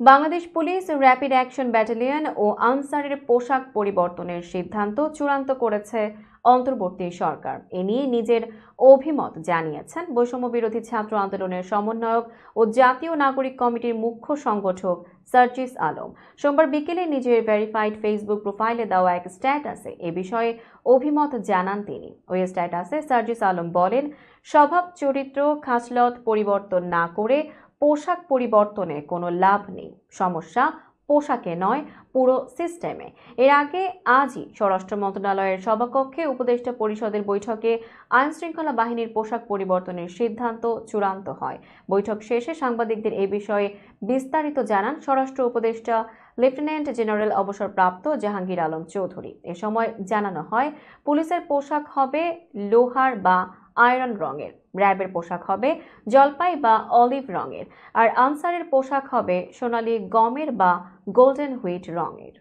Bangladesh police rapid action battalion ও আনসারের পোশাক পরিবর্তনের সিদ্ধান্ত চূড়ান্ত করেছে অন্তর্বর্তী সরকার। এ নিয়ে নিজের অভিমত জানিয়েছেন বৈষম্য বিরোধী ছাত্র আন্দোলনের সমন্বয়ক ও জাতীয় নাগরিক কমিটির মুখ্য সংগঠক সার্জিস আলম। সোমবার বিকেলে নিজের ভেরিফাইড ফেসবুক প্রোফাইলে দেওয়া এক স্ট্যাটাসে এ বিষয়ে অভিমত জানান তিনি। ওই স্ট্যাটাসে সার্জিস আলম বলেন, স্বভাব চরিত্র খাসলত পরিবর্তন না করে পোশাক পরিবর্তনে কোনো লাভ নেই। সমস্যা পোশাকে নয়, পুরো সিস্টেমে। এর আগে আজই স্বরাষ্ট্র মন্ত্রণালয়ের সভাকক্ষে উপদেষ্টা পরিষদের বৈঠকে আইনশৃঙ্খলা বাহিনীর পোশাক পরিবর্তনের সিদ্ধান্ত চূড়ান্ত হয়। বৈঠক শেষে সাংবাদিকদের এ বিষয়ে বিস্তারিত জানান স্বরাষ্ট্র উপদেষ্টা লেফটেন্যান্ট জেনারেল অবসরপ্রাপ্ত জাহাঙ্গীর আলম চৌধুরী। এ সময় জানানো হয়, পুলিশের পোশাক হবে লোহার বা আয়রন রঙের, র্যাবের পোশাক হবে জলপাই বা অলিভ রঙের, আর আনসারের পোশাক হবে সোনালী গমের বা গোল্ডেন হুইট রঙের।